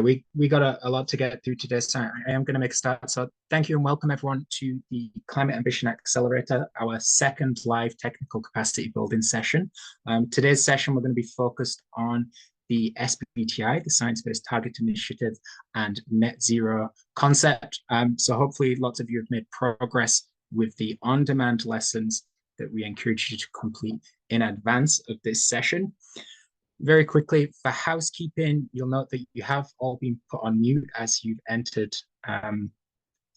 we got a lot to get through today, so I am going to make a start. So thank you and welcome everyone to the Climate Ambition Accelerator, our second live technical capacity building session. Today's session, we're going to be focused on the SBTi, the Science Based Targets initiative, and net zero concept. So hopefully lots of you have made progress with the on-demand lessons that we encourage you to complete in advance of this session. Very quickly, for housekeeping, you'll note that you have all been put on mute as you've entered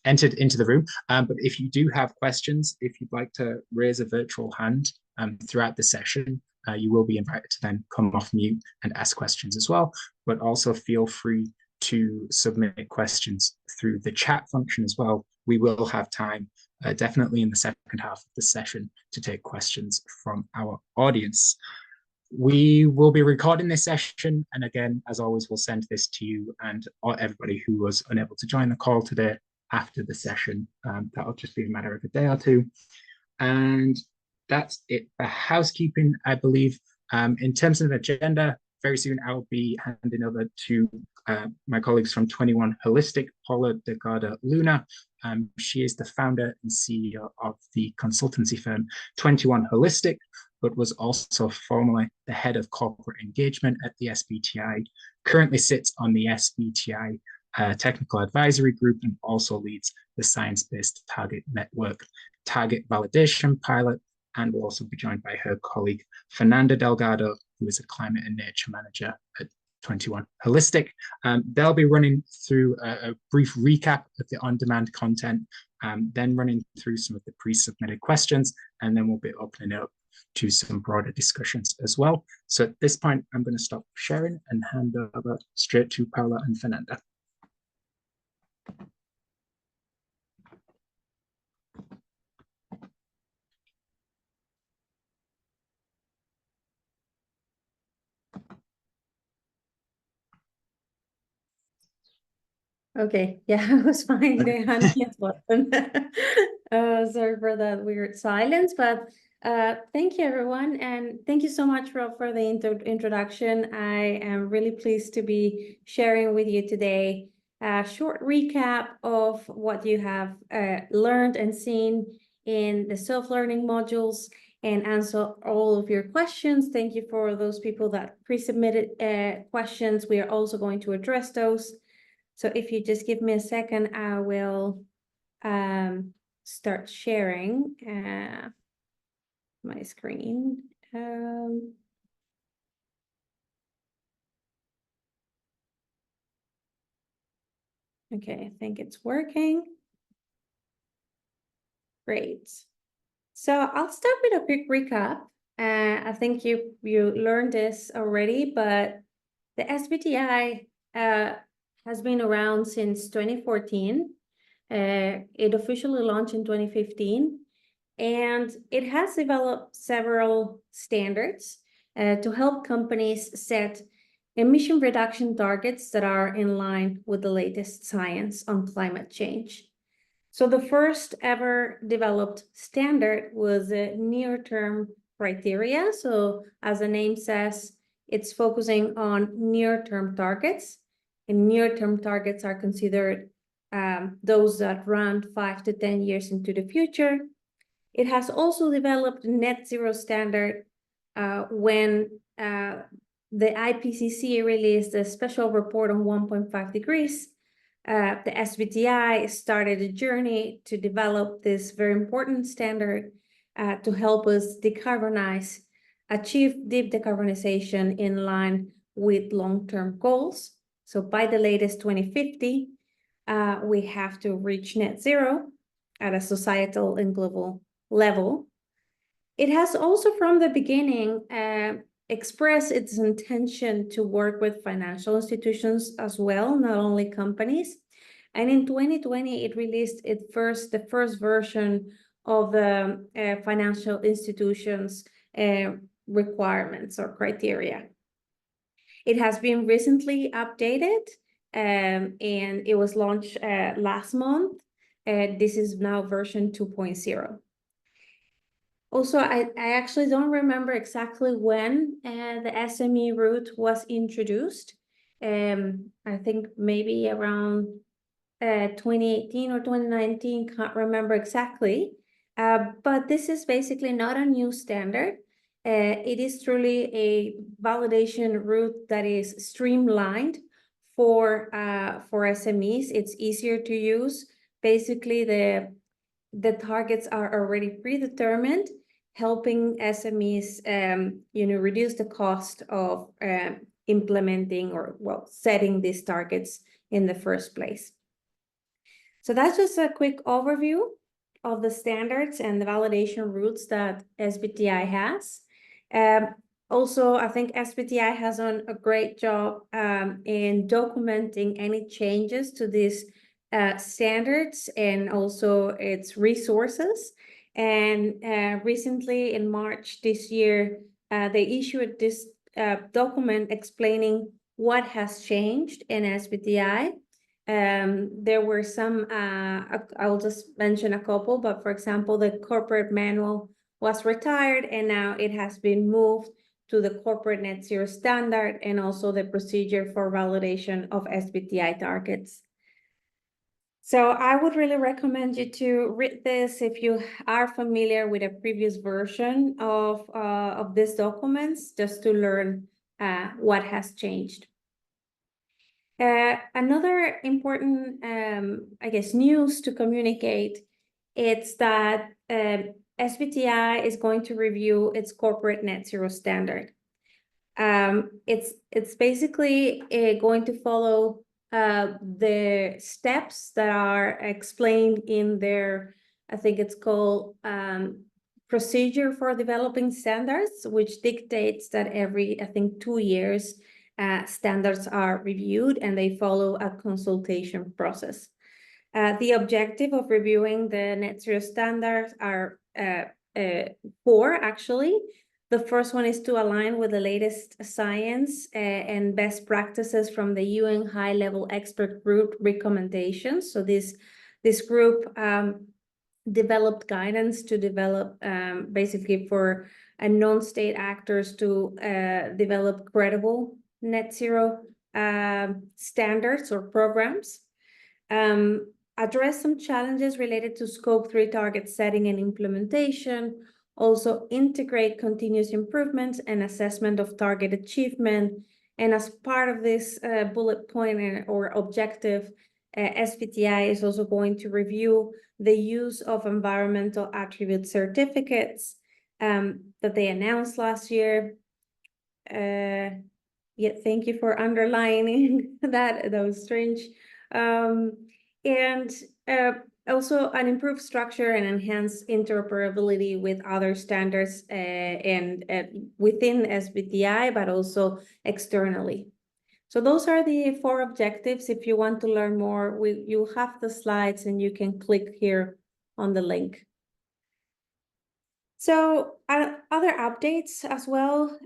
into the room. But if you do have questions, if you'd like to raise a virtual hand throughout the session, you will be invited to then come off mute and ask questions as well. But also feel free to submit questions through the chat function as well. We will have time, definitely in the second half of the session, to take questions from our audience. We will be recording this session, and again, as always, we'll send this to you and everybody who was unable to join the call today after the session. That'll just be a matter of a day or two. And that's it for housekeeping, I believe. In terms of agenda, very soon I'll be handing over to my colleagues from 21 Holistic, Paula Delgado Luna. She is the founder and CEO of the consultancy firm 21 Holistic, but was also formerly the head of corporate engagement at the SBTi, currently sits on the SBTi technical advisory group, and also leads the Science-Based Target Network target validation pilot, and will also be joined by her colleague, Fernanda Delgado, who is a climate and nature manager at 21 Holistic. They'll be running through a brief recap of the on-demand content, then running through some of the pre-submitted questions, and then we'll be opening it up to some broader discussions as well. So at this point, I'm going to stop sharing and hand over straight to Paula and Fernanda. Okay, yeah, I was finding the hand button. Sorry for that weird silence, but thank you, everyone, and thank you so much, Rob, for the introduction. I am really pleased to be sharing with you today a short recap of what you have learned and seen in the self-learning modules, and answer all of your questions. Thank you for those people that pre-submitted questions. We are also going to address those. So if you just give me a second, I will start sharing my screen. Okay, I think it's working. Great. So I'll start with a quick recap. I think you learned this already, but the SBTi has been around since 2014. It officially launched in 2015, and it has developed several standards to help companies set emission reduction targets that are in line with the latest science on climate change. So the first ever developed standard was a near-term criteria. So as the name says, it's focusing on near-term targets. And near-term targets are considered those that run 5 to 10 years into the future. It has also developed a net zero standard when the IPCC released a special report on 1.5 degrees. The SBTi started a journey to develop this very important standard to help us decarbonize, achieve deep decarbonization in line with long-term goals. So by the latest 2050, we have to reach net zero at a societal and global level. It has also from the beginning expressed its intention to work with financial institutions as well, not only companies. And in 2020, it released the first version of the financial institutions requirements or criteria. It has been recently updated, and it was launched last month. This is now version 2.0. Also, I actually don't remember exactly when the SME route was introduced, I think maybe around 2018 or 2019, can't remember exactly. But this is basically not a new standard. It is truly a validation route that is streamlined for SMEs. It's easier to use. Basically, the targets are already predetermined, helping SMEs, reduce the cost of implementing or, well, setting these targets in the first place. So that's just a quick overview of the standards and the validation routes that SBTi has. Also, I think SBTi has done a great job in documenting any changes to these standards and also its resources. And recently in March this year, they issued this document explaining what has changed in SBTi. There were some, I'll just mention a couple, but for example, the corporate manual was retired and now it has been moved to the corporate net zero standard and also the procedure for validation of SBTi targets. So I would really recommend you to read this if you are familiar with a previous version of these documents, just to learn what has changed. Another important, I guess, news to communicate, it's that SBTi is going to review its corporate net zero standard. It's basically going to follow the steps that are explained in their, I think it's called procedure for developing standards, which dictates that every, I think, 2 years, standards are reviewed and they follow a consultation process. The objective of reviewing the net zero standards are 4, actually. The first one is to align with the latest science and best practices from the UN high-level expert group recommendations. So this group developed guidance to develop basically for non-state actors to develop credible net zero standards or programs, address some challenges related to Scope 3 target setting and implementation, also integrate continuous improvements and assessment of target achievement. And as part of this bullet point or objective, SBTi is also going to review the use of environmental attribute certificates that they announced last year. Yeah, thank you for underlining that. That was strange. And also an improved structure and enhanced interoperability with other standards and within SBTi, but also externally. So those are the 4 objectives. If you want to learn more, you have the slides and you can click here on the link. So other updates as well.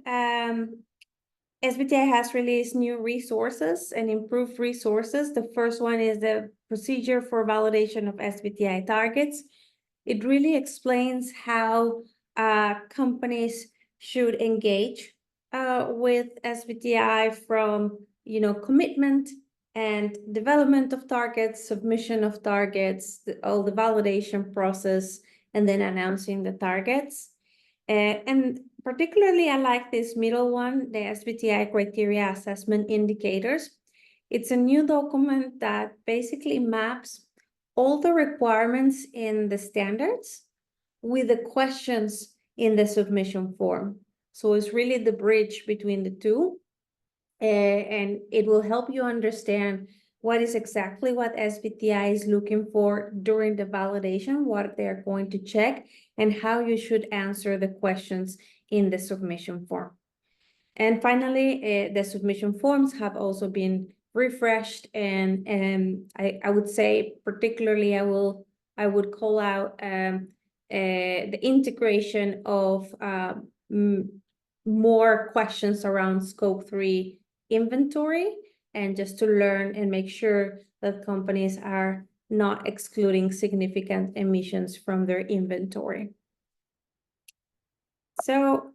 SBTi has released new resources and improved resources. The first one is the procedure for validation of SBTi targets. It really explains how companies should engage with SBTi from, commitment and development of targets, submission of targets, all the validation process, and then announcing the targets. And particularly, I like this middle one, the SBTi criteria assessment indicators. It's a new document that basically maps all the requirements in the standards with the questions in the submission form. So it's really the bridge between the two. And it will help you understand what is exactly what SBTi is looking for during the validation, what they're going to check, and how you should answer the questions in the submission form. And finally, the submission forms have also been refreshed, and I would say particularly I would call out the integration of more questions around Scope 3 inventory, and just to learn and make sure that companies are not excluding significant emissions from their inventory. So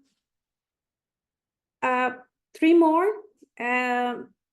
3 more.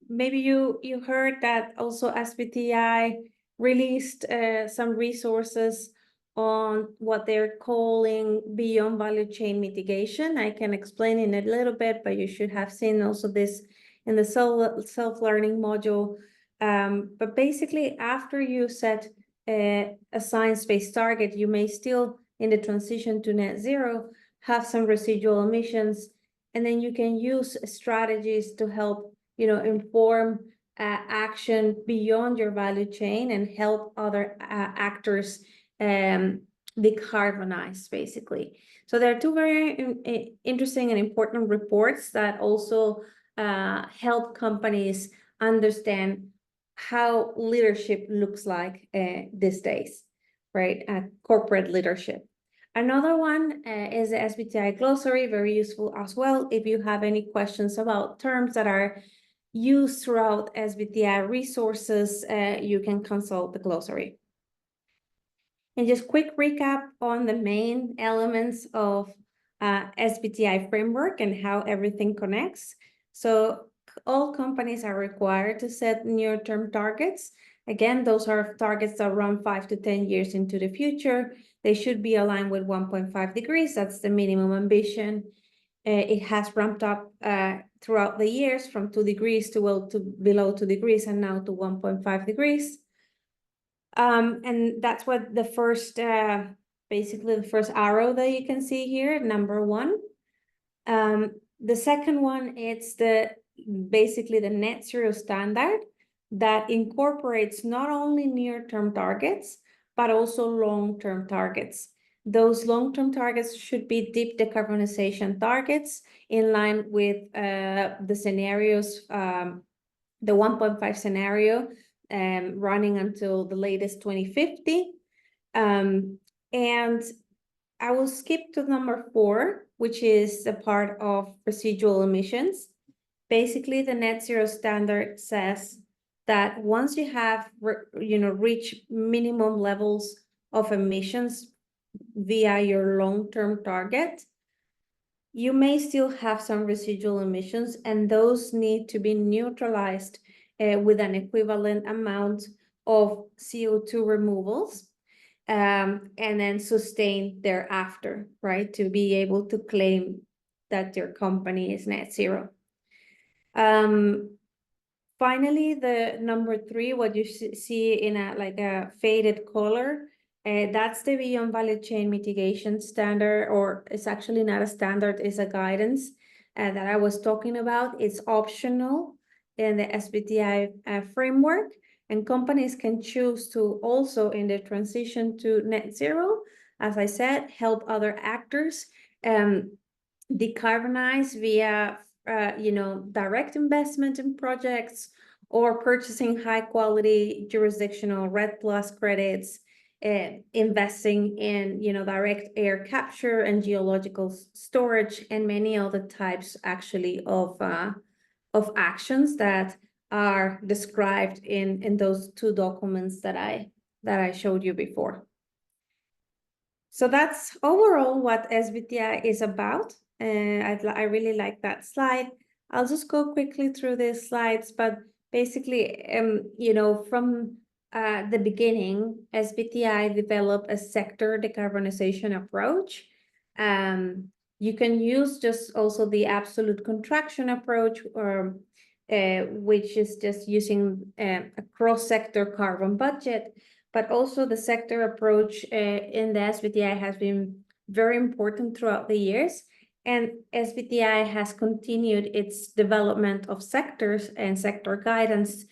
maybe you heard that also SBTi released some resources on what they're calling beyond value chain mitigation. I can explain in a little bit, but you should have seen also this in the self-learning module. But basically, after you set a science-based target, you may still, in the transition to net zero, have some residual emissions, and then you can use strategies to help, inform action beyond your value chain and help other actors decarbonize, basically. So there are two very interesting and important reports that also help companies understand how leadership looks like these days, right? Corporate leadership. Another one is the SBTi glossary, very useful as well. If you have any questions about terms that are used throughout SBTi resources, you can consult the glossary. And just quick recap on the main elements of SBTi framework and how everything connects. So all companies are required to set near-term targets. Again, those are targets that run 5 to 10 years into the future. They should be aligned with 1.5 degrees. That's the minimum ambition. It has ramped up throughout the years from 2 degrees to below 2 degrees and now to 1.5 degrees. And that's what the first, basically the first arrow that you can see here, number 1. The second one, it's basically the net zero standard that incorporates not only near-term targets, but also long-term targets. Those long-term targets should be deep decarbonization targets in line with the scenarios, the 1.5 scenario, running until the latest 2050. And I will skip to number 4, which is the part of residual emissions. Basically, the net zero standard says that once you have, reached minimum levels of emissions via your long-term target, you may still have some residual emissions, and those need to be neutralized with an equivalent amount of CO2 removals, and then sustained thereafter, right? To be able to claim that your company is net zero. Finally, the number 3, what you see in a faded color, that's the beyond value chain mitigation standard, or it's actually not a standard, it's a guidance that I was talking about. It's optional in the SBTi framework, and companies can choose to also, in the transition to net zero, as I said, help other actors decarbonize via direct investment in projects or purchasing high quality jurisdictional REDD+ credits, investing in direct air capture and geological storage, and many other types actually of actions that are described in those 2 documents that I showed you before. So that's overall what SBTi is about. I really like that slide. I'll just go quickly through these slides, but basically, from the beginning, SBTi developed a sector decarbonization approach. You can use just also the absolute contraction approach, which is just using a cross-sector carbon budget, but also the sector approach in the SBTi has been very important throughout the years. And SBTi has continued its development of sectors and sector guidance.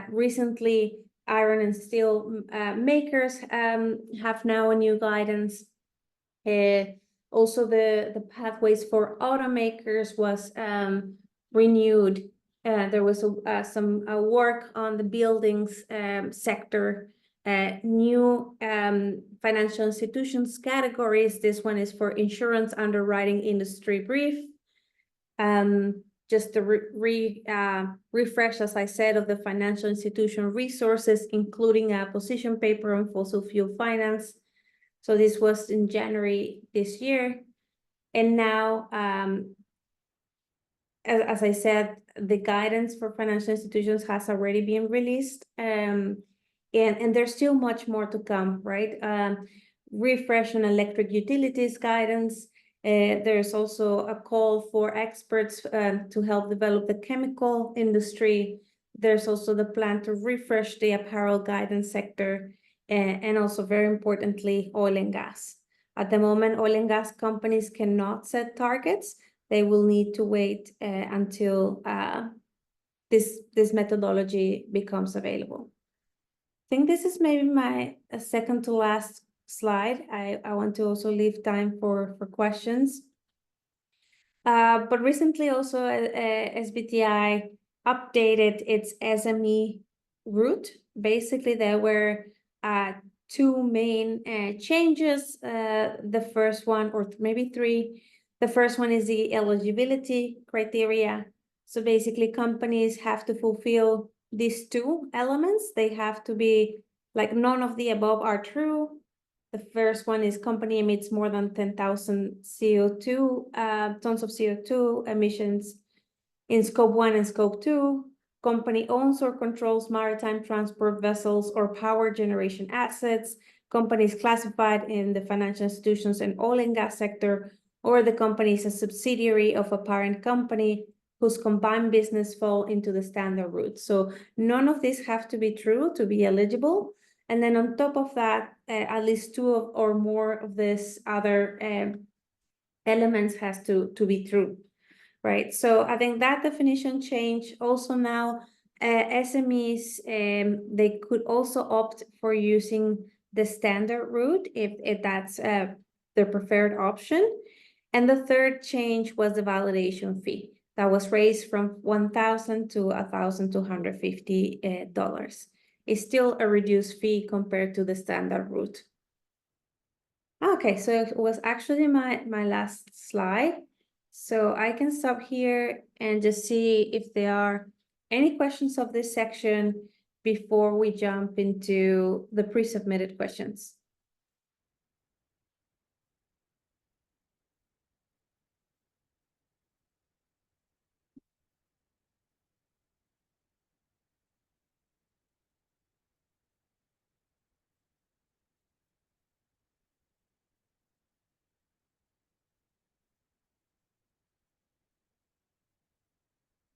Recently, iron and steel makers have now a new guidance. Also, the pathways for automakers was renewed. There was some work on the buildings sector. New financial institutions categories. This one is for insurance underwriting industry brief. Just to refresh, as I said, of the financial institution resources, including a position paper on fossil fuel finance. So this was in January this year. And now as I said, the guidance for financial institutions has already been released, and there's still much more to come, right? Refresh on electric utilities guidance. There's also a call for experts to help develop the chemical industry. There's also the plan to refresh the apparel guidance sector, and also very importantly, oil and gas. At the moment, oil and gas companies cannot set targets. They will need to wait until this methodology becomes available. I think this is maybe my second to last slide. I want to also leave time for questions. But recently also SBTi updated its SME route. Basically, there were two main changes. The first one, or maybe three. The first one is the eligibility criteria. So basically, companies have to fulfill these two elements. They have to be like none of the above are true. The first one is company emits more than 10,000 CO2 tons of CO2 emissions in scope 1 and scope 2. Company owns or controls maritime transport vessels or power generation assets. Company is classified in the financial institutions and oil and gas sector, or the company is a subsidiary of a parent company whose combined business fall into the standard route. So none of these have to be true to be eligible. And then on top of that, at least two or more of these other elements has to be true, right? So I think that definition change. Also now, SMEs, they could also opt for using the standard route if that's their preferred option. And the third change was the validation fee that was raised from $1,000 to $1,250. It's still a reduced fee compared to the standard route. Okay, so it was actually my last slide. So I can stop here and just see if there are any questions of this section before we jump into the pre-submitted questions.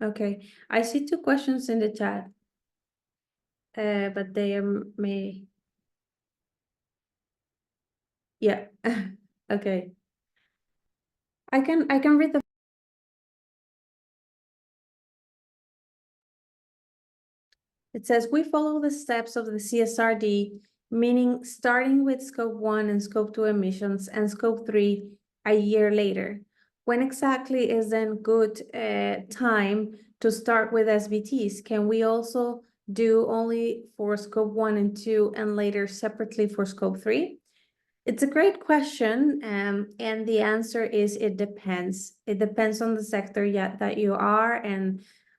Okay, I see two questions in the chat, but they may. Yeah, okay. I can read the. It says, we follow the steps of the CSRD, meaning starting with scope 1 and scope 2 emissions and scope 3 a year later. When exactly is then good time to start with SBTs? Can we also do only for scope 1 and 2 and later separately for scope 3? It's a great question, and the answer is it depends. It depends on the sector that you are,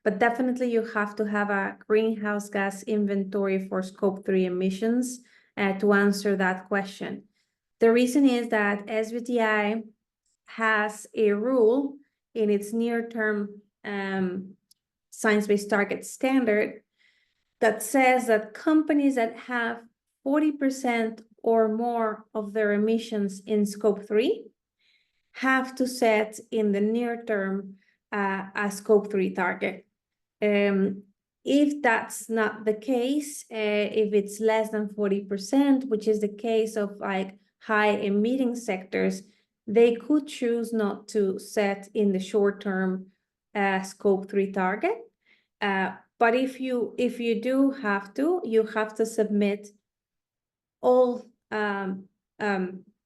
but definitely you have to have a greenhouse gas inventory for scope 3 emissions to answer that question. The reason is that SBTi has a rule in its near-term science-based target standard that says that companies that have 40% or more of their emissions in scope 3 have to set in the near term a scope 3 target. If that's not the case, if it's less than 40%, which is the case of like high emitting sectors, they could choose not to set in the short term scope 3 target. But if you do have to, you have to submit all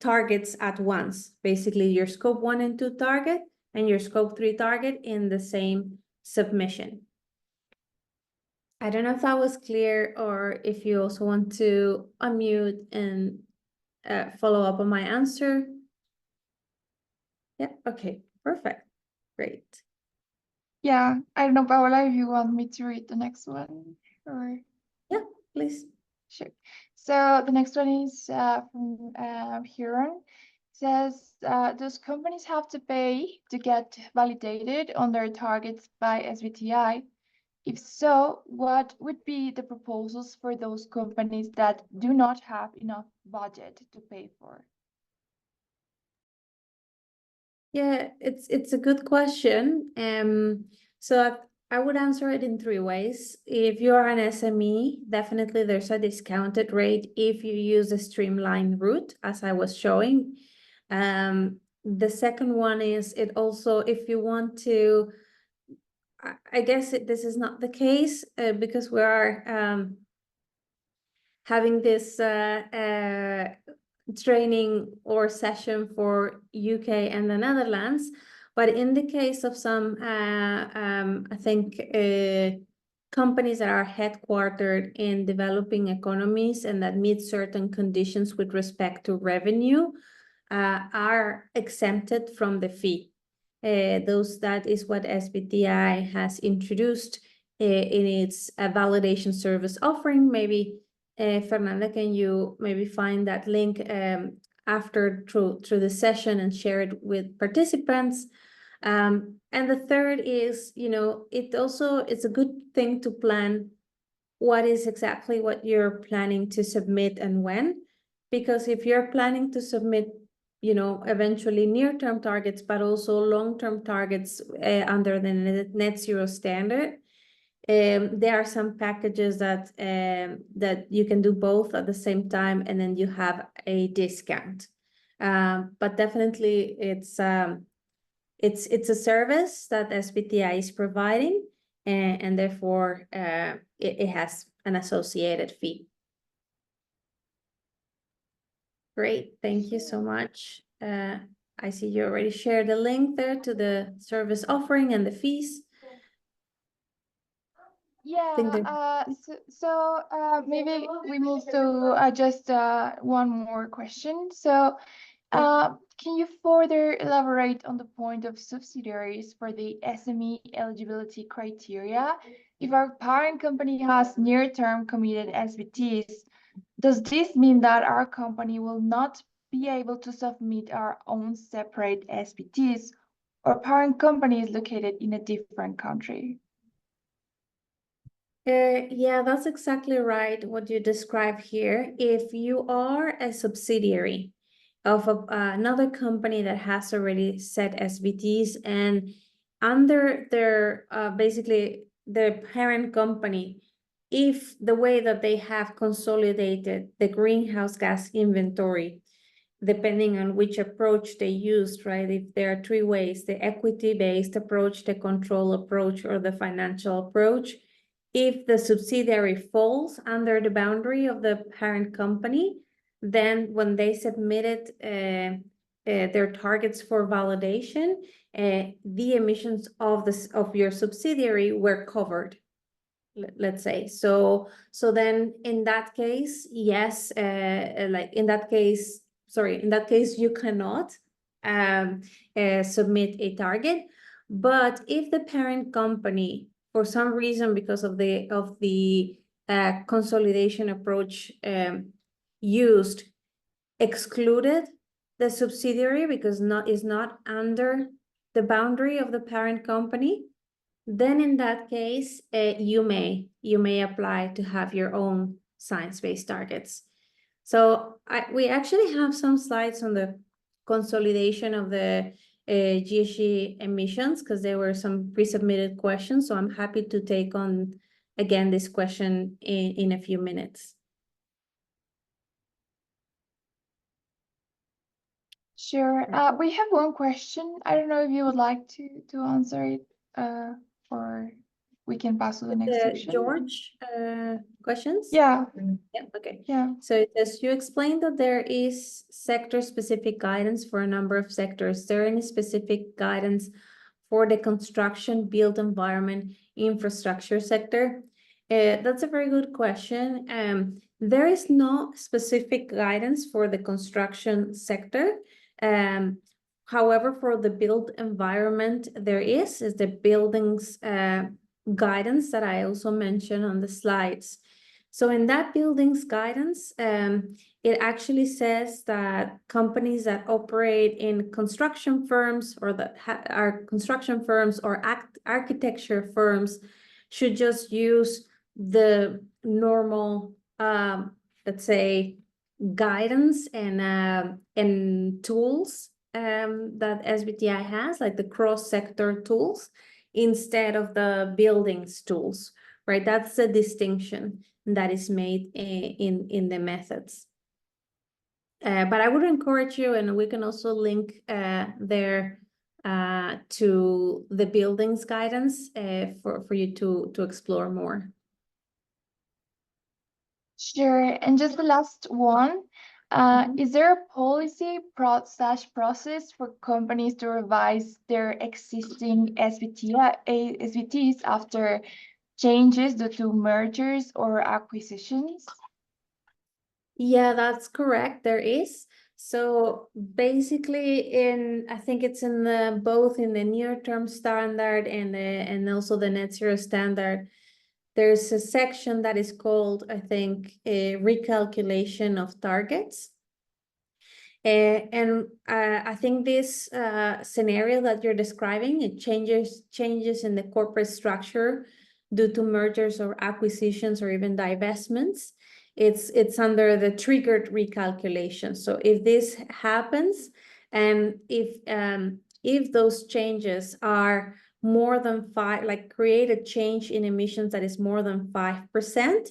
targets at once, basically your scope 1 and 2 target and your scope 3 target in the same submission. I don't know if that was clear, or if you also want to unmute and follow up on my answer. Yeah, okay, perfect, great. Yeah, I don't know, Paola, if you want me to read the next one, or... Yeah, please. Sure. So the next one is from Huron. says, does companies have to pay to get validated on their targets by SBTi? If so, what would be the proposals for those companies that do not have enough budget to pay for? Yeah, it's a good question. So I would answer it in 3 ways. If you're an SME, definitely there's a discounted rate if you use a streamlined route, as I was showing. The second one is it also, if you want to, I guess this is not the case because we are having this training or session for UK and the Netherlands. But in the case of some, I think, companies that are headquartered in developing economies and that meet certain conditions with respect to revenue are exempted from the fee. That is what SBTi has introduced in its validation service offering. Maybe Fernanda, can you maybe find that link after through the session and share it with participants? And the third is, it's a good thing to plan what is exactly what you're planning to submit and when, because if you're planning to submit, eventually near-term targets, but also long-term targets under the net zero standard, there are some packages that you can do both at the same time, and then you have a discount. But definitely, it's a service that SBTi is providing, and therefore it has an associated fee. Great, thank you so much. I see you already shared the link there to the service offering and the fees. Yeah, maybe we move to just one more question. So can you further elaborate on the point of subsidiaries for the SME eligibility criteria? If our parent company has near-term committed SBTs, does this mean that our company will not be able to submit our own separate SBTs, or parent company is located in a different country? Yeah, that's exactly right, what you describe here. If you are a subsidiary of another company that has already set SBTs, and under their basically their parent company, if the way that they have consolidated the greenhouse gas inventory, depending on which approach they used, right? If there are 3 ways, the equity-based approach, the control approach, or the financial approach, if the subsidiary falls under the boundary of the parent company, then when they submitted their targets for validation, the emissions of your subsidiary were covered, let's say. So then in that case, yes, in that case, you cannot submit a target. But if the parent company, for some reason, because of the consolidation approach used, excluded the subsidiary because is not under the boundary of the parent company, then in that case, you may apply to have your own science-based targets. So we actually have some slides on the consolidation of the GHG emissions, because there were some pre-submitted questions. So I'm happy to take on again this question in a few minutes. Sure. We have one question. I don't know if you would like to answer it, or we can pass to the next section. George, questions? Yeah. Yeah, okay. Yeah. So it says, you explained that there is sector-specific guidance for a number of sectors. Is there any specific guidance for the construction, built environment, infrastructure sector? That's a very good question. There is no specific guidance for the construction sector. However, for the built environment, there is the buildings guidance that I also mentioned on the slides. So in that buildings guidance, it actually says that companies that operate in construction firms or that are construction firms or architecture firms should just use the normal, let's say, guidance and tools that SBTi has, like the cross-sector tools, instead of the buildings tools, right? That's the distinction that is made in the methods. But I would encourage you, and we can also link there to the buildings guidance for you to explore more. Sure. And just the last one, is there a policy process for companies to revise their existing SBTs after changes due to mergers or acquisitions? Yeah, that's correct. There is. So basically, I think it's in both in the near-term standard and also the net zero standard. There's a section that is called, I think, a recalculation of targets. I think this scenario that you're describing, it changes in the corporate structure due to mergers or acquisitions or even divestments. It's under the triggered recalculation. So if this happens, and if those changes are more than 5%, like create a change in emissions that is more than 5%,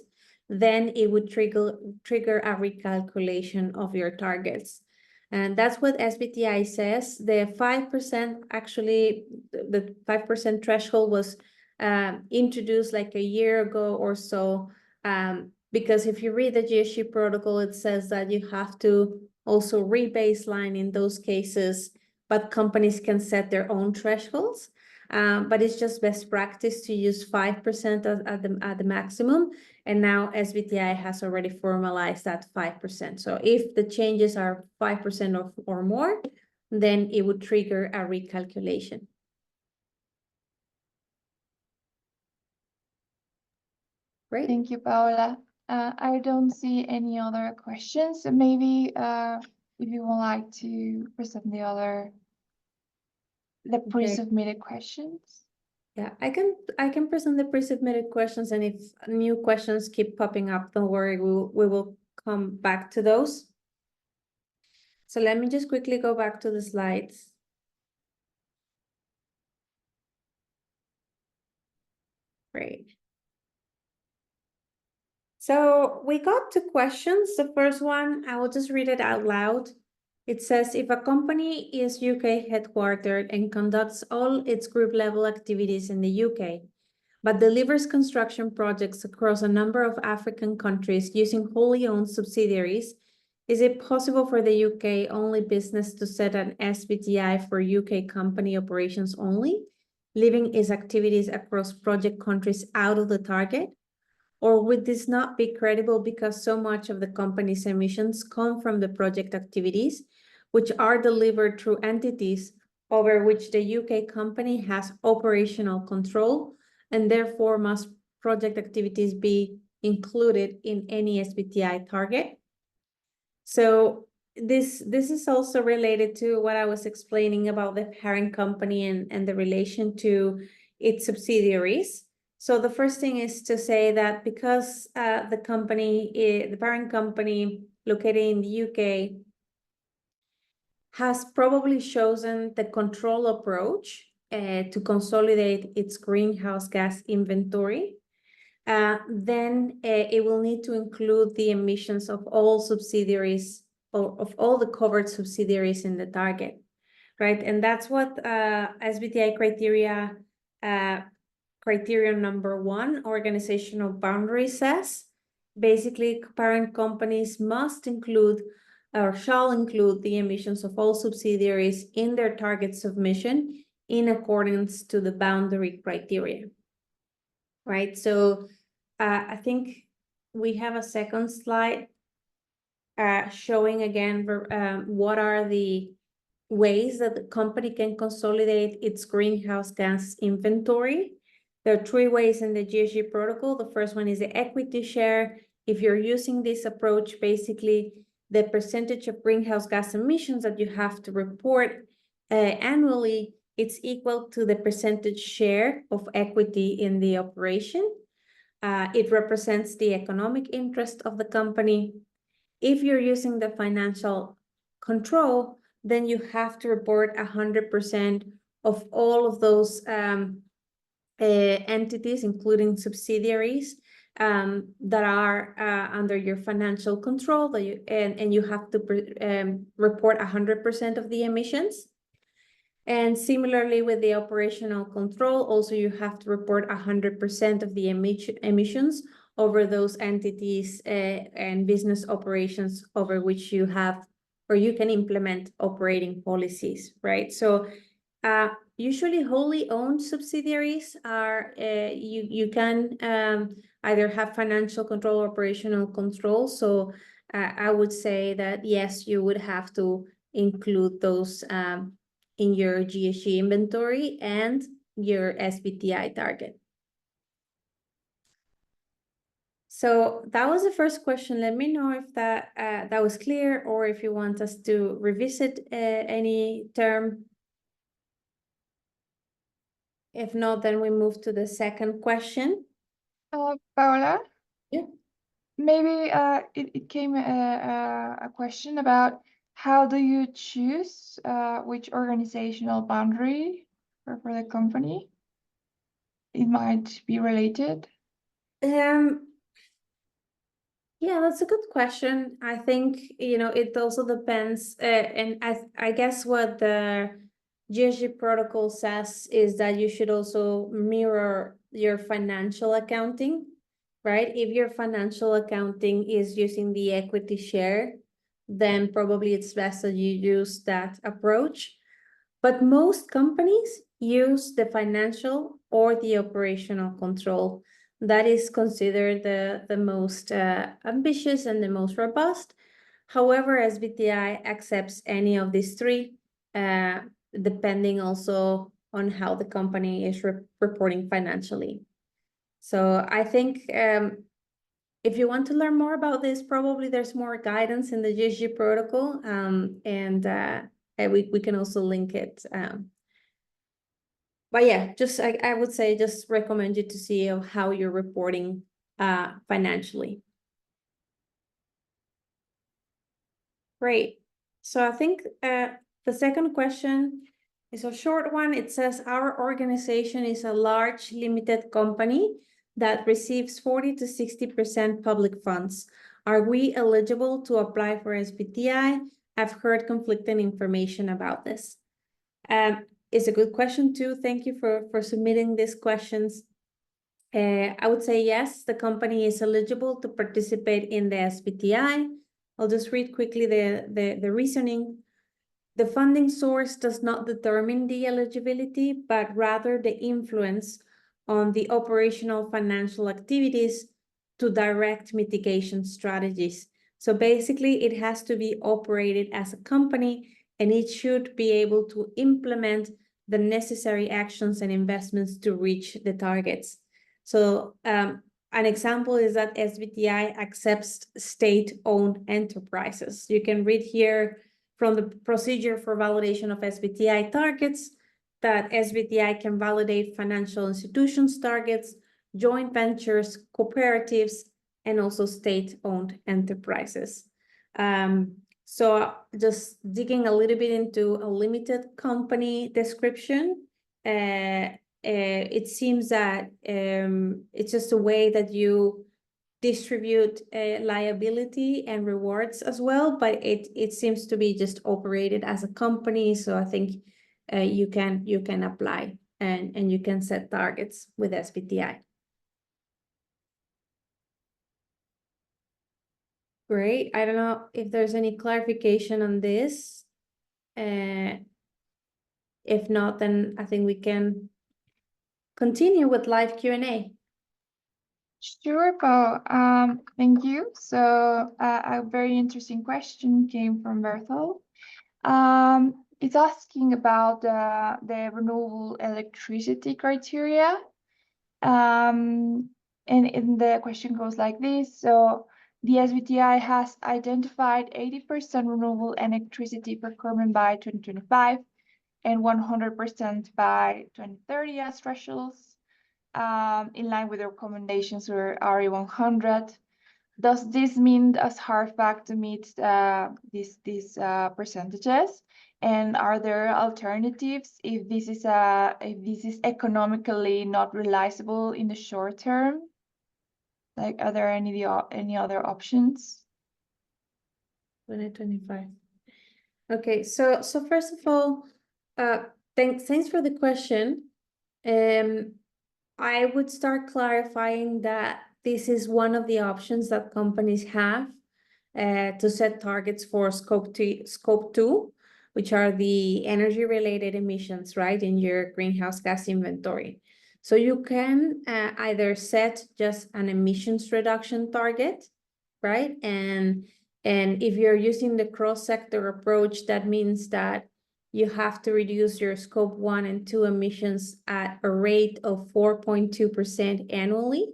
then it would trigger a recalculation of your targets. And that's what SBTi says. The 5%, actually, the 5% threshold was introduced like a year ago or so, because if you read the GHG protocol, it says that you have to also re-baseline in those cases, but companies can set their own thresholds. But it's just best practice to use 5% at the maximum. And now SBTi has already formalized that 5%. So if the changes are 5% or more, then it would trigger a recalculation. Great. Thank you, Paola. I don't see any other questions. So maybe if you would like to present the pre-submitted questions. Yeah, I can present the pre-submitted questions, and if new questions keep popping up, don't worry, we will come back to those. So let me just quickly go back to the slides. Great. So we got two questions. The first one, I will just read it out loud. It says, if a company is UK headquartered and conducts all its group level activities in the UK, but delivers construction projects across a number of African countries using wholly owned subsidiaries, is it possible for the UK only business to set an SBTi for UK company operations only, leaving its activities across project countries out of the target? Or would this not be credible because so much of the company's emissions come from the project activities, which are delivered through entities over which the UK company has operational control, and therefore must project activities be included in any SBTi target? So this is also related to what I was explaining about the parent company and the relation to its subsidiaries. So the first thing is to say that because the parent company located in the UK has probably chosen the control approach to consolidate its greenhouse gas inventory, then it will need to include the emissions of all subsidiaries or of all the covered subsidiaries in the target, right? And that's what SBTi criterion number 1, organizational boundary, says. Basically, parent companies must include or shall include the emissions of all subsidiaries in their target submission in accordance to the boundary criteria, right? So I think we have a second slide showing again what are the ways that the company can consolidate its greenhouse gas inventory. There are 3 ways in the GHG protocol. The first one is the equity share, if you're using this approach, basically the percentage of greenhouse gas emissions that you have to report annually, it's equal to the percentage share of equity in the operation. It represents the economic interest of the company. If you're using the financial control, then you have to report 100% of all of those entities, including subsidiaries, that are under your financial control, and you have to report 100% of the emissions. And similarly with the operational control, also you have to report 100% of the emissions over those entities and business operations over which you have, or you can implement operating policies, right? So usually wholly owned subsidiaries are, you can either have financial control or operational control. So I would say that yes, you would have to include those in your GHG inventory and your SBTi target. So that was the first question. Let me know if that that was clear, or if you want us to revisit any term. If not, then we move to the second question. Paola? Yeah. Maybe it came a question about how do you choose which organizational boundary for the company? It might be related. Yeah, that's a good question. I think, it also depends. And I guess what the GHG protocol says is that you should also mirror your financial accounting, right? If your financial accounting is using the equity share, then probably it's best that you use that approach. But most companies use the financial or the operational control. That is considered the most ambitious and the most robust. However, SBTi accepts any of these three, depending also on how the company is reporting financially. So I think if you want to learn more about this, probably there's more guidance in the GHG protocol, and we can also link it. But yeah, just I would say just recommend you to see how you're reporting financially. Great. So I think the second question is a short one. It says, our organization is a large limited company that receives 40 to 60% public funds. Are we eligible to apply for SBTi? I've heard conflicting information about this. It's a good question too. Thank you for submitting these questions. I would say yes, the company is eligible to participate in the SBTi. I'll just read quickly the reasoning. The funding source does not determine the eligibility, but rather the influence on the operational financial activities to direct mitigation strategies. So basically, it has to be operated as a company, and it should be able to implement the necessary actions and investments to reach the targets. So an example is that SBTi accepts state-owned enterprises. You can read here from the procedure for validation of SBTi targets that SBTi can validate financial institutions' targets, joint ventures, cooperatives, and also state-owned enterprises. So just digging a little bit into a limited company description, it seems that it's just a way that you distribute liability and rewards as well, but it seems to be just operated as a company. So I think you can apply and you can set targets with SBTi. Great. I don't know if there's any clarification on this. If not, then I think we can continue with live Q&A. Sure, Paul. Thank you. So a very interesting question came from Berthel. It's asking about the renewable electricity criteria. And the question goes like this. So the SBTi has identified 80% renewable electricity procurement by 2025 and 100% by 2030 as thresholds, in line with the recommendations for RE100. Does this mean as hard fact to meet these percentages? And are there alternatives if this is economically not realizable in the short term? Like, are there any other options? 2025. Okay, so first of all, thanks for the question. I would start clarifying that this is one of the options that companies have to set targets for scope 2, which are the energy-related emissions, right, in your greenhouse gas inventory. So you can either set just an emissions reduction target, right? And if you're using the cross-sector approach, that means that you have to reduce your scope 1 and 2 emissions at a rate of 4.2% annually.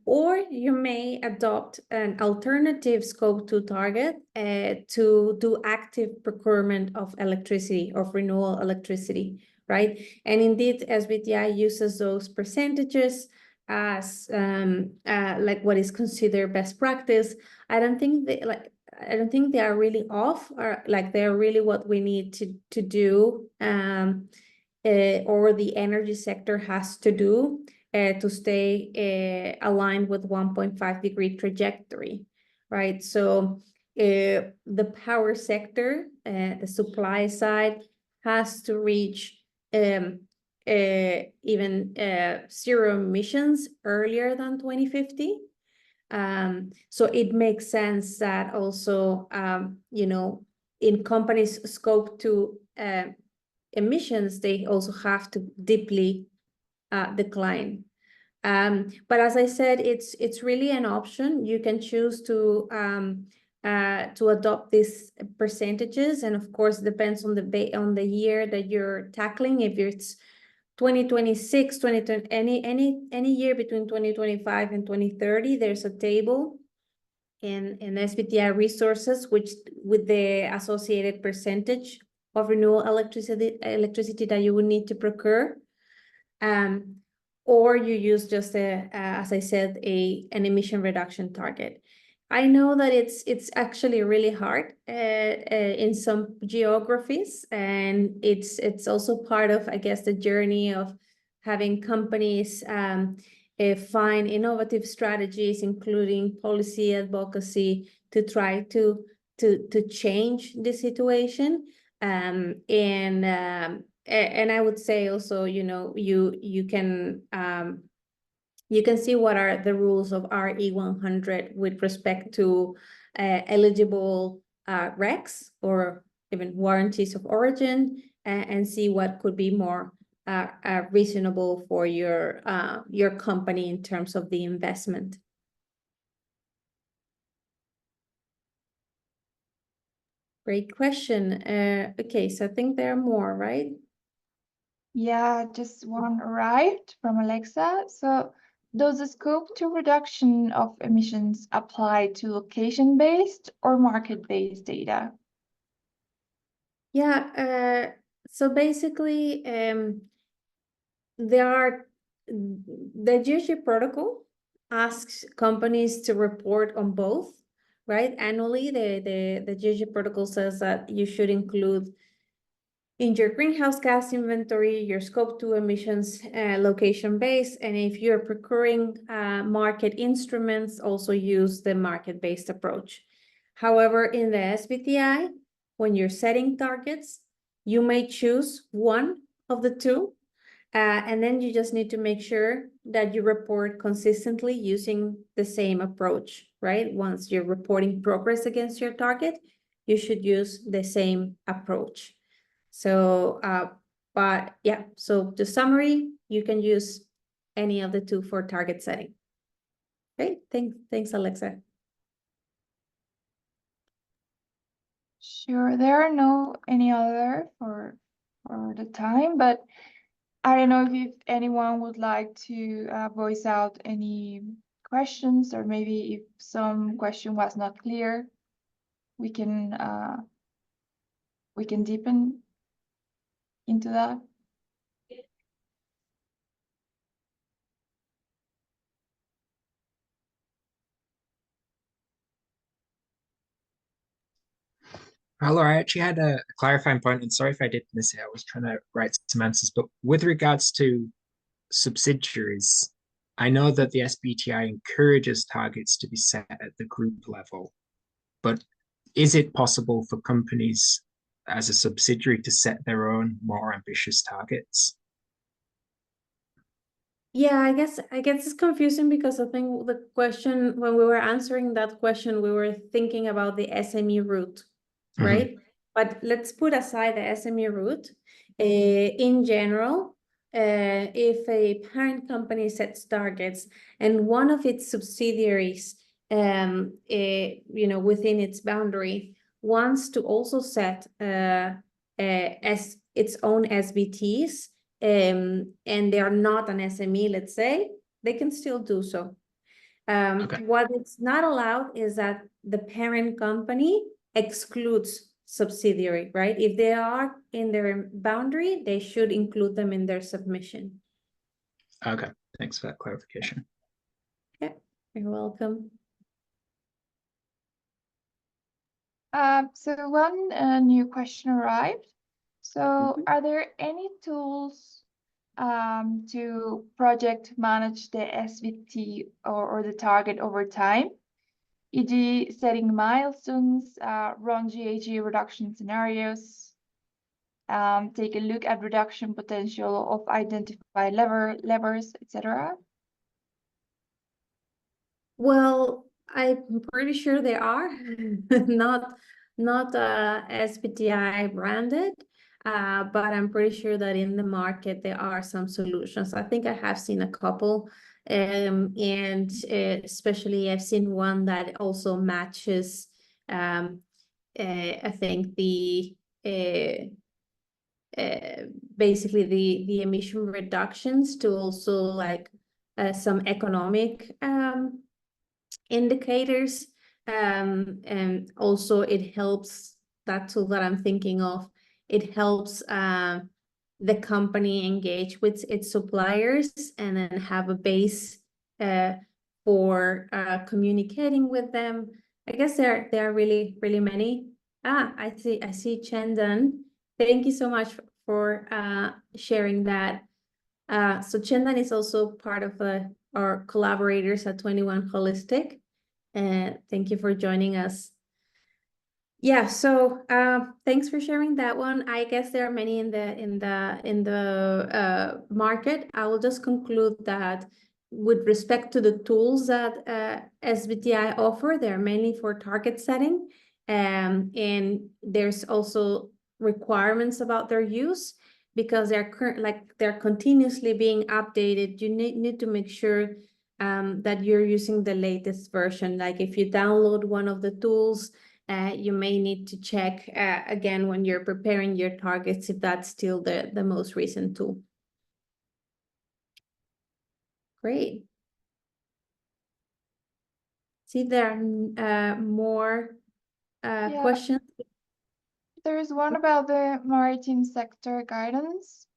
Or you may adopt an alternative scope 2 target to do active procurement of electricity, of renewable electricity, right? And indeed, SBTi uses those percentages as like what is considered best practice. I don't think they are really off, or like they're really what we need to do, or the energy sector has to do to stay aligned with 1.5-degree trajectory, right? So the power sector, the supply side, has to reach even zero emissions earlier than 2050. So it makes sense that also, you know, in companies' scope 2 emissions, they also have to deeply decline. But as I said, it's really an option. You can choose to adopt these percentages, and of course, depends on the year that you're tackling. If it's 2026, 2020, any year between 2025 and 2030, there's a table in SBTi resources, which with the associated percentage of renewable electricity that you would need to procure. Or you use just as I said, an emission reduction target. I know that it's actually really hard in some geographies, and it's also part of, I guess, the journey of having companies find innovative strategies, including policy advocacy, to try to change the situation. And I would say also, you know, you can see what are the rules of RE100 with respect to eligible RECs or even warranties of origin, and see what could be more reasonable for your company in terms of the investment. Great question. Okay, so I think there are more, right? Yeah, just one arrived from Alexa. So does the scope 2 reduction of emissions apply to location-based or market-based data? Yeah, so basically, the GHG protocol asks companies to report on both, right? Annually, the GHG protocol says that you should include in your greenhouse gas inventory your scope 2 emissions location-based, and if you're procuring market instruments, also use the market-based approach. However, in the SBTi, when you're setting targets, you may choose one of the two, and then you just need to make sure that you report consistently using the same approach, right? Once you're reporting progress against your target, you should use the same approach. So, but yeah, so the summary, you can use any of the two for target setting. Great, thanks, Alexa. Sure, there are no any other for the time, but I don't know if anyone would like to voice out any questions, or maybe if some question was not clear, we can deepen into that. Hello, I actually had a clarifying point, and sorry if I did miss it. I was trying to write some answers, but with regards to subsidiaries, I know that the SBTi encourages targets to be set at the group level, but is it possible for companies as a subsidiary to set their own more ambitious targets? Yeah, I guess it's confusing because I think the question, when we were answering that question, we were thinking about the SME route, right? But let's put aside the SME route. In general, if a parent company sets targets and one of its subsidiaries, within its boundary, wants to also set as its own SBTs, and they are not an SME, let's say, they can still do so. Okay. What is not allowed is that the parent company excludes subsidiary, right? If they are in their boundary, they should include them in their submission. Okay, thanks for that clarification. Yeah, you're welcome. So one new question arrived. So are there any tools to project manage the SBT or the target over time, e.g. setting milestones, run GHG reduction scenarios, take a look at reduction potential of identified levers, etc.? Well, I'm pretty sure they are not SBTi branded, but I'm pretty sure that in the market there are some solutions. I think I have seen a couple, and especially I've seen one that also matches. I think the basically the emission reductions to also like some economic indicators, and also it helps, that tool that I'm thinking of, it helps the company engage with its suppliers and then have a base for communicating with them. I guess there are really really many. I see Chandan. Thank you so much for sharing that. So Chandan is also part of our collaborators at 21 Holistic. Thank you for joining us. Yeah, so thanks for sharing that one. I guess there are many in the market. I will just conclude that with respect to the tools that SBTi offer, they're mainly for target setting, and there's also requirements about their use because they're continuously being updated. You need to make sure that you're using the latest version. Like if you download one of the tools, you may need to check again when you're preparing your targets if that's still the most recent tool. Great. See, there are more questions. There is one about the maritime sector guidance.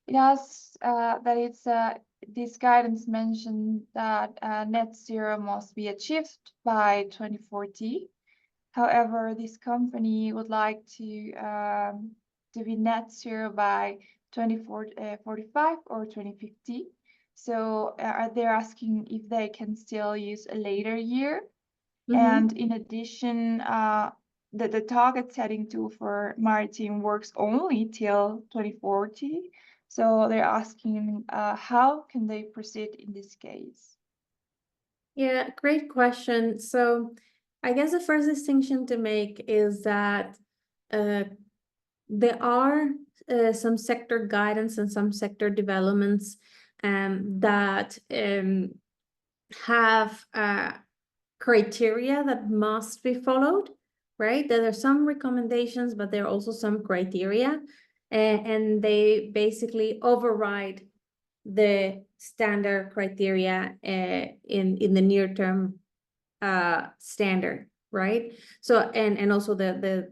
It asks that this guidance mentioned that net zero must be achieved by 2040. However, this company would like to be net zero by 2045 or 2050. So they're asking if they can still use a later year. And in addition, the target setting tool for maritime works only till 2040. So they're asking how can they proceed in this case? Yeah, great question. So I guess the first distinction to make is that there are some sector guidance and some sector developments that have criteria that must be followed, right? There are some recommendations, but there are also some criteria, and they basically override the standard criteria in the near term standard, right? So and also the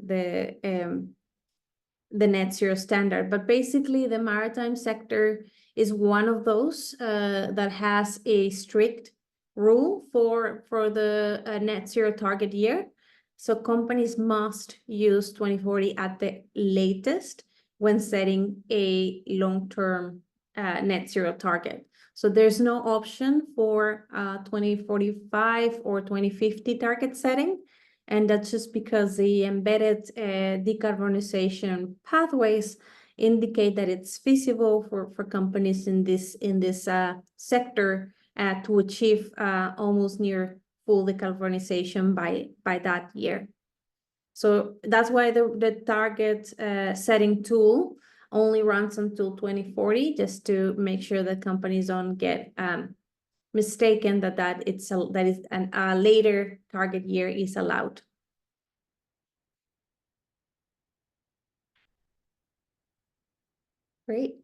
net zero standard. But basically the maritime sector is one of those that has a strict rule for the net zero target year. So companies must use 2040 at the latest when setting a long-term net zero target. So there's no option for 2045 or 2050 target setting. And that's just because the embedded decarbonization pathways indicate that it's feasible for companies in this sector to achieve almost near full decarbonization by that year. So that's why the target setting tool only runs until 2040, just to make sure that companies don't get mistaken that a later target year is allowed. Great.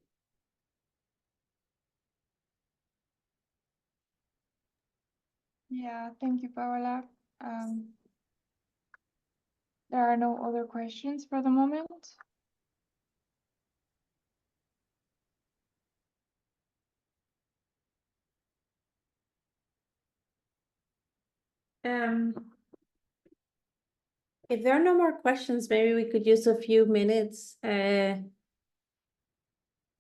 Yeah, thank you, Paola. There are no other questions for the moment. If there are no more questions, maybe we could use a few minutes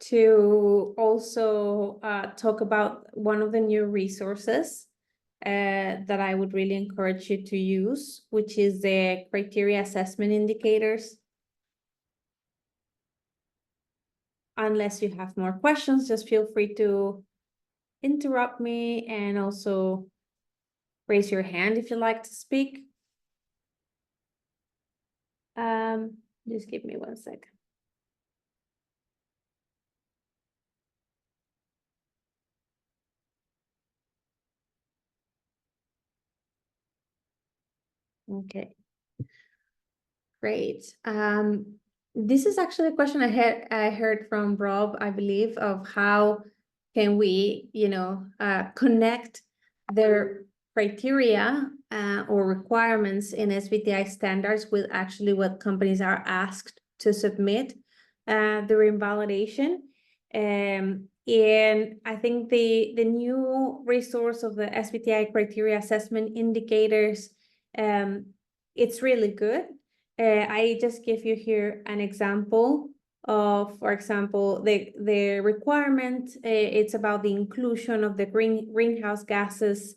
to also talk about one of the new resources that I would really encourage you to use, which is the criteria assessment indicators. Unless you have more questions, just feel free to interrupt me and also raise your hand if you'd like to speak. Just give me 1 second. Okay. Great. This is actually a question I heard from Rob, I believe, of how can we, connect their criteria or requirements in SBTi standards with actually what companies are asked to submit during validation. And I think the new resource of the SBTi criteria assessment indicators, it's really good. I just give you here an example of, for example, the requirement. It's about the inclusion of the greenhouse gases.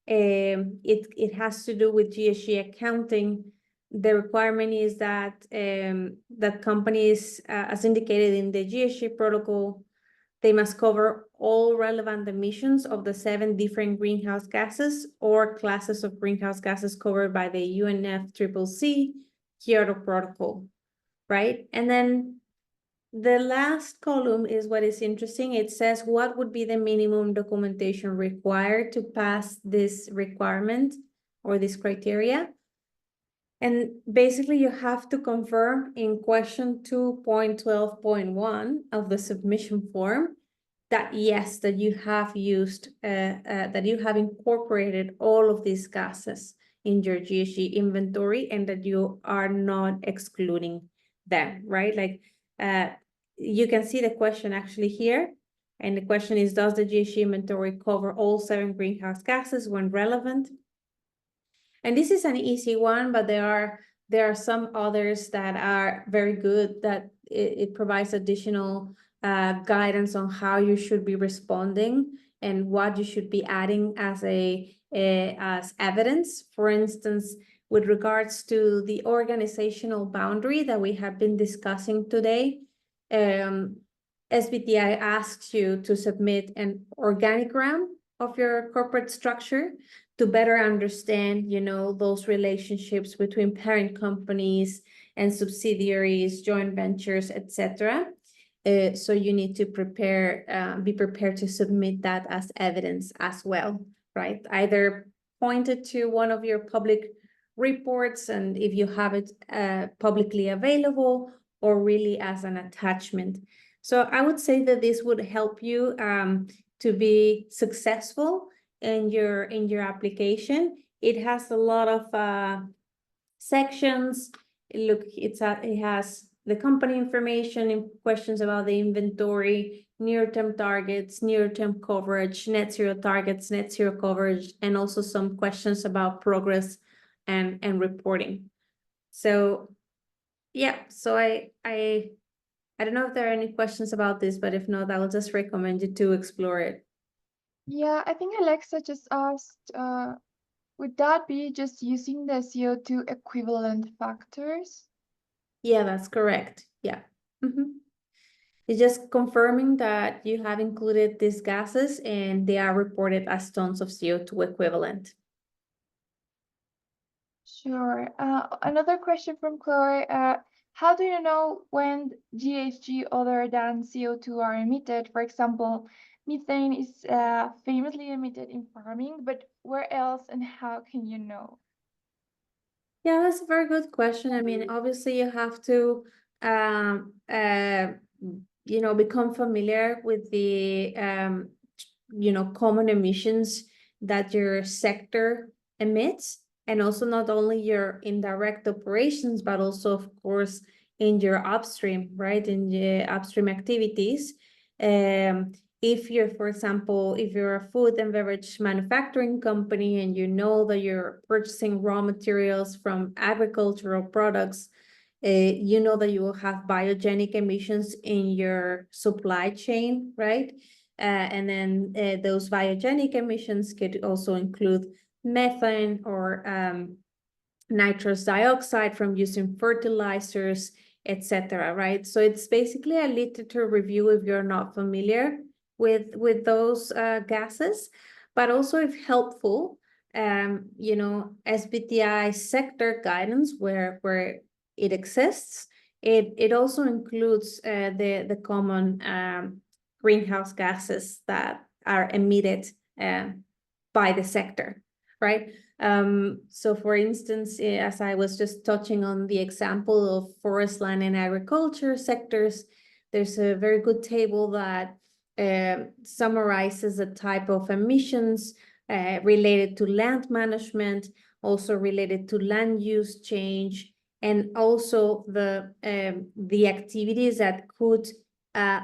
It has to do with GHG accounting. The requirement is that that companies, as indicated in the GHG protocol, they must cover all relevant emissions of the 7 different greenhouse gases or classes of greenhouse gases covered by the UNFCCC Kyoto Protocol, right? And then the last column is what is interesting. It says what would be the minimum documentation required to pass this requirement or this criteria. And basically you have to confirm in question 2.12.1 of the submission form that yes, that you have used, that you have incorporated all of these gases in your GHG inventory and that you are not excluding them, right? Like you can see the question actually here. And the question is, does the GHG inventory cover all 7 greenhouse gases when relevant? And this is an easy one, but there are some others that are very good, that it provides additional guidance on how you should be responding and what you should be adding as as evidence. For instance, with regards to the organizational boundary that we have been discussing today, SBTi asks you to submit an organigram of your corporate structure to better understand, those relationships between parent companies and subsidiaries, joint ventures, etc. So you need to be prepared to submit that as evidence as well, right? Either point it to one of your public reports, and if you have it publicly available, or really as an attachment. So I would say that this would help you to be successful in your application. It has a lot of sections. Look, it has the company information and questions about the inventory, near-term targets, near-term coverage, net zero targets, net zero coverage, and also some questions about progress and reporting. So yeah, so I don't know if there are any questions about this, but if not, I will just recommend you to explore it. Yeah, I think Alexa just asked, would that be just using the CO2 equivalent factors? Yeah, that's correct. Yeah. It's just confirming that you have included these gases and they are reported as tons of CO2 equivalent. Sure. Another question from Chloe. How do you know when GHG other than CO2 are emitted? For example, methane is famously emitted in farming, but where else and how can you know? Yeah, that's a very good question. I mean, obviously you have to, become familiar with the, common emissions that your sector emits, and also not only your indirect operations, but also, of course, in your upstream, right? In the upstream activities. If you're, for example, if you're a food and beverage manufacturing company and you know that you're purchasing raw materials from agricultural products, you know that you will have biogenic emissions in your supply chain, right? And then those biogenic emissions could also include methane or nitrous dioxide from using fertilizers, etc., right? So it's basically a literature review if you're not familiar with those gases, but also if helpful, SBTi sector guidance where it exists, it also includes the common greenhouse gases that are emitted by the sector, right? So for instance, as I was just touching on the example of forest, land, and agriculture sectors, there's a very good table that summarizes the type of emissions related to land management, also related to land use change, and also the activities that could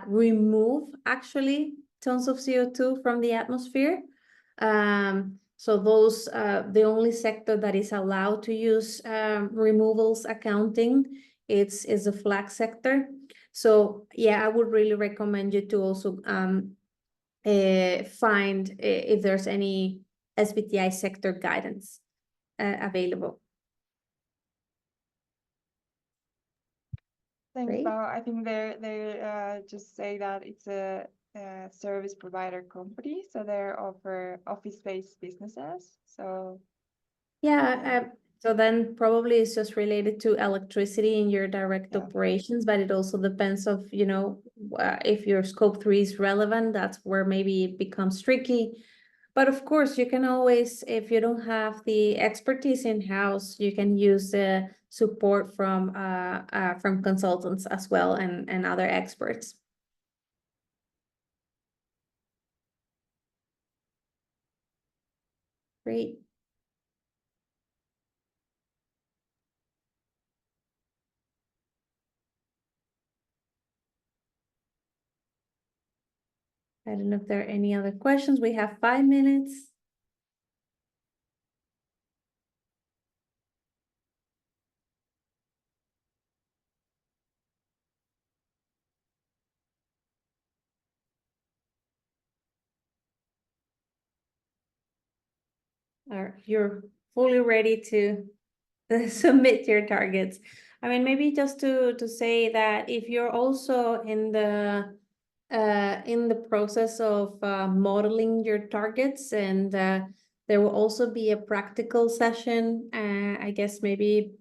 remove actually tons of CO2 from the atmosphere. So those, the only sector that is allowed to use removals accounting, is the flag sector. So yeah, I would really recommend you to also find if there's any SBTi sector guidance available. Thanks, Great. Pao. I think they just say that it's a service provider company, so they offer office-based businesses. So yeah, so then probably it's just related to electricity in your direct operations, but it also depends of, if your scope 3 is relevant, that's where maybe it becomes tricky. But of course, you can always, if you don't have the expertise in-house, you can use the support from consultants as well and other experts. Great. I don't know if there are any other questions. We have 5 minutes. Or you're fully ready to submit your targets. I mean, maybe just to say that if you're also in the process of modeling your targets, and there will also be a practical session. I guess maybe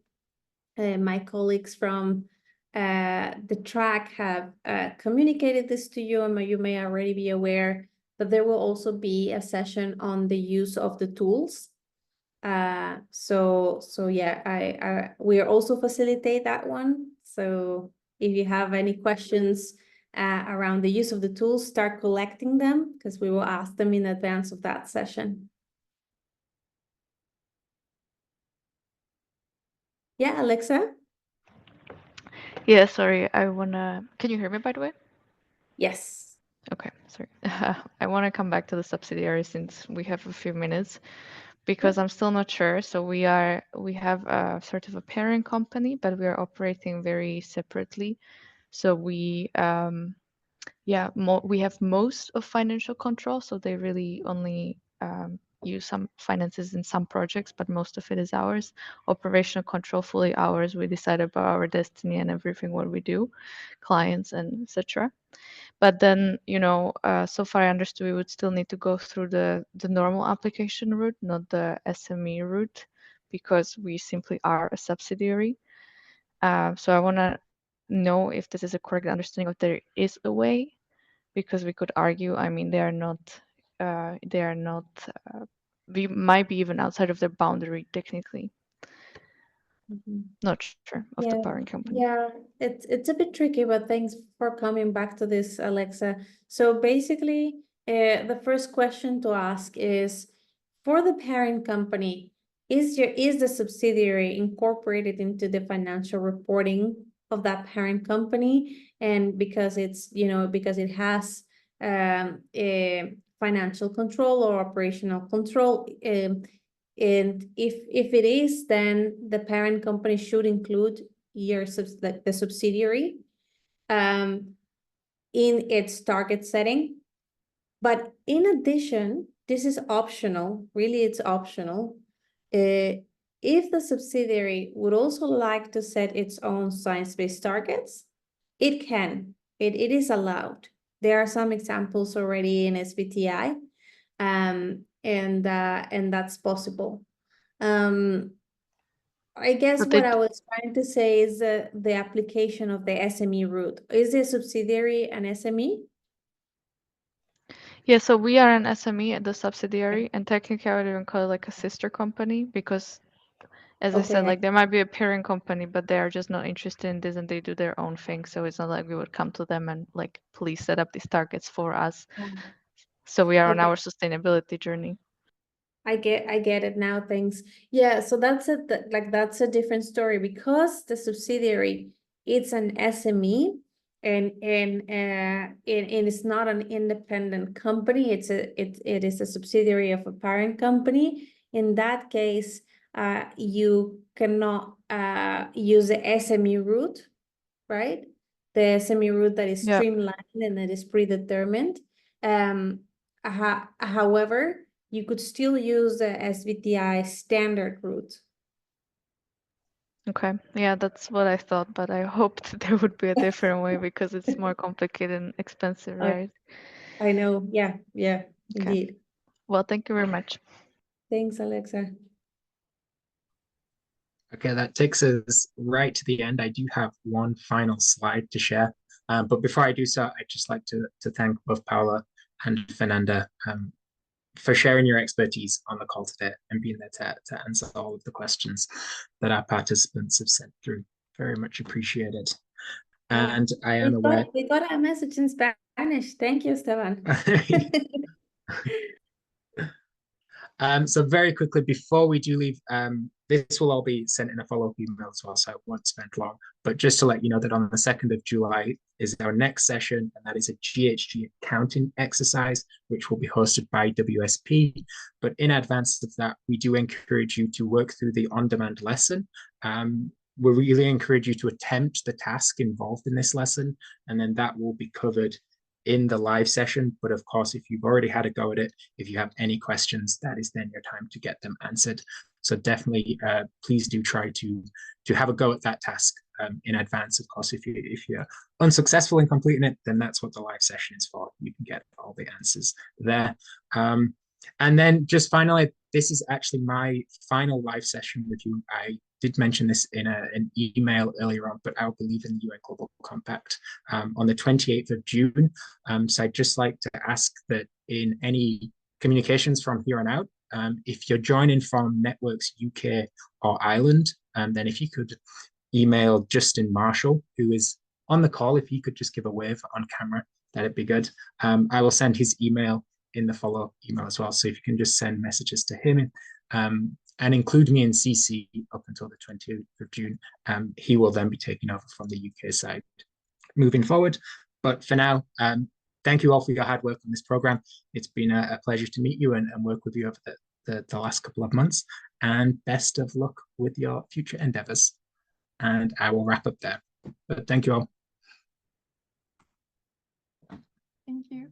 my colleagues from the track have communicated this to you, and you may already be aware that there will also be a session on the use of the tools. So yeah, we also facilitate that one. So if you have any questions around the use of the tools, start collecting them, because we will ask them in advance of that session. Yeah, Alexa? Yeah, sorry, can you hear me, by the way? Yes. Okay, sorry. I want to come back to the subsidiary since we have a few minutes, because I'm still not sure. So we have a sort of a parent company, but we are operating very separately. So we we have most of financial control. So they really only use some finances in some projects, but most of it is ours. Operational control fully ours. We decide about our destiny and everything what we do, clients and etc. But then, so far I understood we would still need to go through the normal application route, not the SME route, because we simply are a subsidiary. So I want to know if this is a correct understanding of there is a way, because we could argue, I mean, they are not, we might be even outside of their boundary technically. Not sure of the parent company. Yeah, it's a bit tricky, but thanks for coming back to this, Alexa. So basically, the first question to ask is, for the parent company, is the subsidiary incorporated into the financial reporting of that parent company? And because it's, because it has a financial control or operational control, and if it is, then the parent company should include the subsidiary in its target setting. But in addition, this is optional, really it's optional. If the subsidiary would also like to set its own science-based targets, it can. It is allowed. There are some examples already in SBTi, and that's possible. I guess But what I was trying to say is the application of the SME route. Is the subsidiary an SME? Yeah, so we are an SME at the subsidiary, and technically I would even call it like a sister company, because as I said, like there might be a parent company, but they are just not interested in this and they do their own thing. So it's not like we would come to them and like, please set up these targets for us. So we are on our sustainability journey. I get it now, thanks. Yeah, so that's that's a different story, because the subsidiary, it's an SME, and it's not an independent company. It is a subsidiary of a parent company. In that case, you cannot use the SME route, right? The SME route that is streamlined and that is predetermined. However, you could still use the SBTi standard route. Okay, yeah, that's what I thought, but I hoped there would be a different way, because it's more complicated and expensive, right? I know, yeah, indeed. Well, thank you very much. Thanks, Alexa. Okay, that takes us right to the end. I do have one final slide to share. But before I do so, I'd just like to thank both Paula and Fernanda for sharing your expertise on the call today and being there to answer all of the questions that our participants have sent through. Very much appreciated. And I am aware. We got a message in Spanish. Thank you, Esteban. So very quickly, before we do leave, this will all be sent in a follow-up email as well, so I won't spend long. But just to let you know that on the 2nd of July is our next session, and that is a GHG accounting exercise, which will be hosted by WSP. But in advance of that, we do encourage you to work through the on-demand lesson. We really encourage you to attempt the task involved in this lesson, and then that will be covered in the live session. But of course, if you've already had a go at it, if you have any questions, that is then your time to get them answered. So definitely, please do try to have a go at that task in advance. Of course, if you're unsuccessful in completing it, then that's what the live session is for. You can get all the answers there. And then just finally, this is actually my final live session with you. I did mention this in an email earlier on, but I believe in the UN Global Compact on the 28th of June. So I'd just like to ask that in any communications from here on out, if you're joining from networks UK or Ireland, then if you could email Justin Marshall, who is on the call, if he could just give a wave on camera, that'd be good. I will send his email in the follow-up email as well. So if you can just send messages to him and include me in CC up until the 20th of June, he will then be taking over from the UK side moving forward. But for now, thank you all for your hard work on this program. It's been a pleasure to meet you and work with you over the last couple of months, and best of luck with your future endeavors. And I will wrap up there. But thank you all. Thank you.